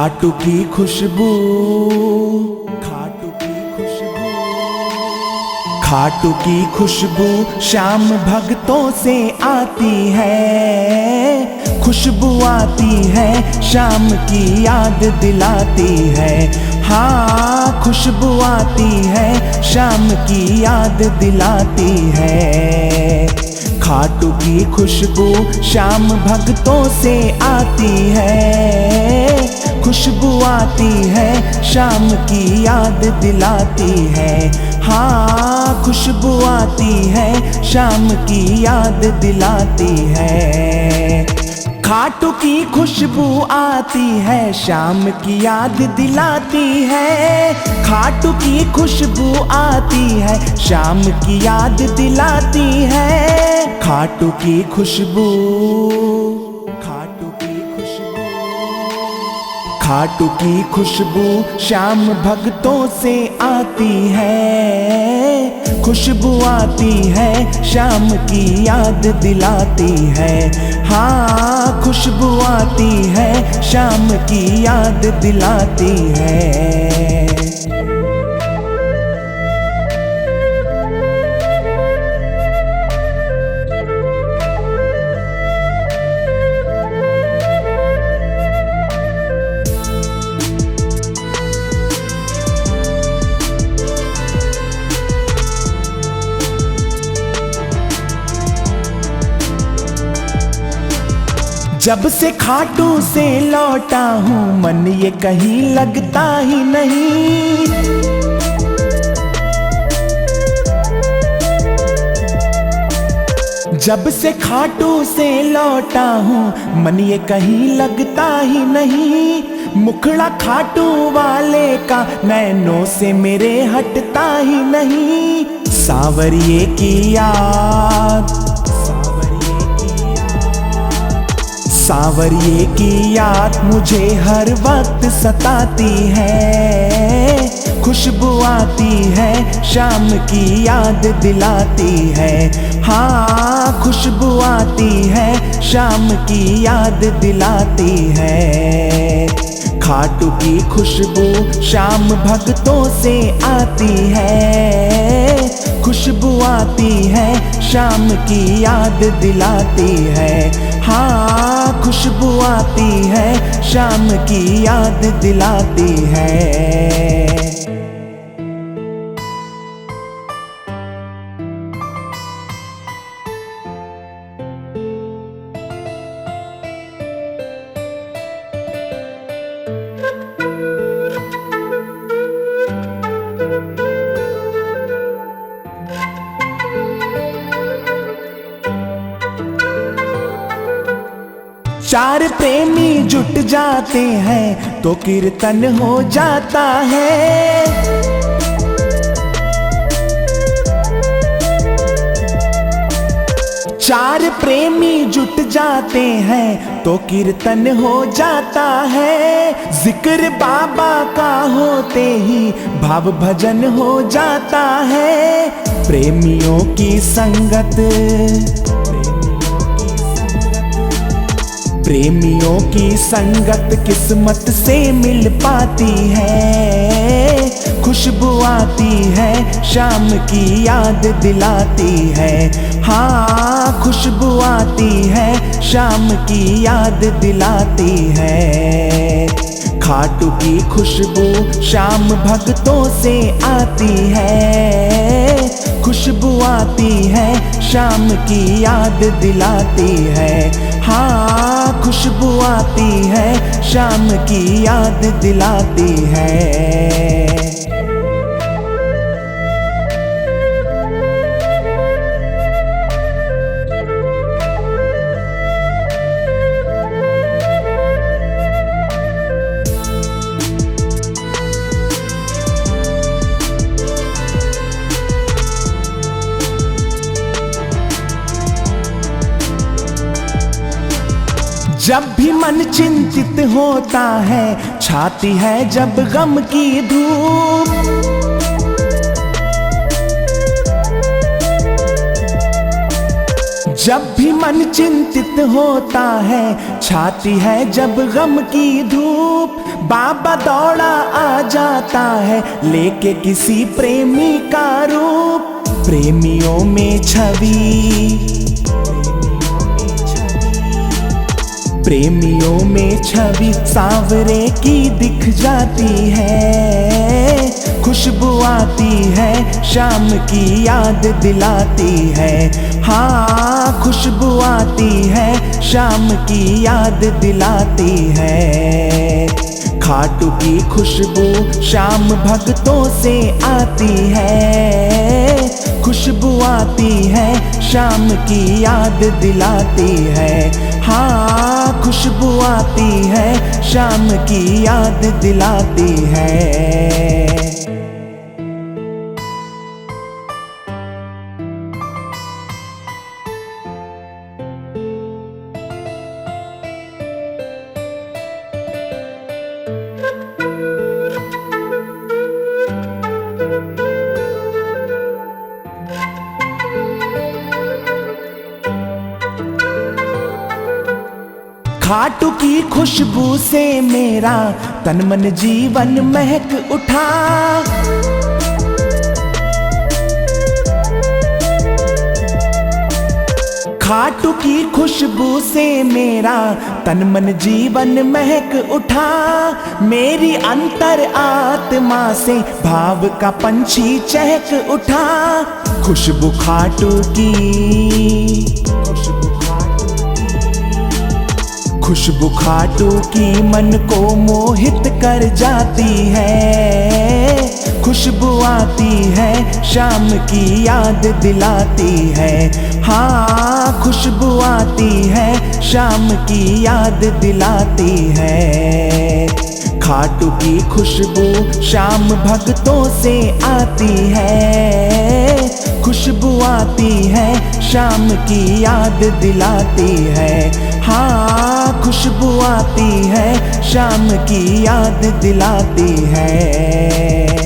खाटू की खुशबू, खाटू की खुशबू, खाटू की खुशबू शाम भक्तों से आती है। खुशबू आती है शाम की याद दिलाती है। हाँ, खुशबू आती है शाम की याद दिलाती है। खाटू की खुशबू शाम भक्तों से आती है। खुशबू आती है शाम की याद दिलाती है। हाँ, खुशबू आती है शाम की याद दिलाती है। खाटू की खुशबू आती है शाम की याद दिलाती है। खाटू की खुशबू आती है शाम की याद दिलाती है। खाटू की खुशबू, खाटू की खुशबू, खाटू की खुशबू शाम भक्तों से आती है। खुशबू आती है शाम की याद दिलाती है। हाँ, खुशबू आती है शाम की याद दिलाती है। जब से खाटू से लौटा हूँ मन ये कहीं लगता ही नहीं। जब से खाटू से लौटा हूँ मन ये कहीं लगता ही नहीं। मुखड़ा खाटू वाले का नैनों से मेरे हटता ही नहीं। सावरिये की याद, सावरिये की याद मुझे हर वक्त सताती है। खुशबू आती है शाम की याद दिलाती है। हाँ, खुशबू आती है शाम की याद दिलाती है। खाटू की खुशबू शाम भक्तों से आती है। खुशबू आती है शाम की याद दिलाती है। हाँ, खुशबू आती है शाम की याद दिलाती है। चार प्रेमी जुट जाते हैं तो कीर्तन हो जाता है। चार प्रेमी जुट जाते हैं तो कीर्तन हो जाता है। जिक्र बाबा का होते ही भाव भजन हो जाता है। प्रेमियों की संगत, प्रेमियों की संगत किस्मत से मिल पाती है। खुशबू आती है शाम की याद दिलाती है। हाँ, खुशबू आती है शाम की याद दिलाती है। खाटू की खुशबू शाम भक्तों से आती है। खुशबू आती है शाम की याद दिलाती है। हाँ, खुशबू आती है शाम की याद दिलाती है। जब भी मन चिंतित होता है छाती है जब गम की धूप। जब भी मन चिंतित होता है, छाती है जब गम की धूप, बाबा दौड़ा आ जाता है लेके किसी प्रेमी का रूप। प्रेमियों में छवि सांवरे की दिख जाती है। खुशबू आती है, शाम की याद दिलाती है। हाँ, खुशबू आती है, शाम की याद दिलाती है। खाटू की खुशबू शाम भक्तों से आती है। खुशबू आती है, शाम की याद दिलाती है। हाँ, खुशबू आती है, शाम की याद दिलाती है। खाटू की खुशबू से मेरा तन मन जीवन महक उठा। खाटू की खुशबू से मेरा तन मन जीवन महक उठा। मेरी अंतर आत्मा से भाव का पंछी चहक उठा। खुशबू खाटू की, खुशबू खाटू की मन को मोहित कर जाती है। खुशबू आती है, शाम की याद दिलाती है। हाँ, खुशबू आती है, शाम की याद दिलाती है। खाटू की खुशबू शाम भक्तों से आती है। खुशबू आती है, शाम की याद दिलाती है। हाँ, खुशबू आती है, शाम की याद दिलाती है।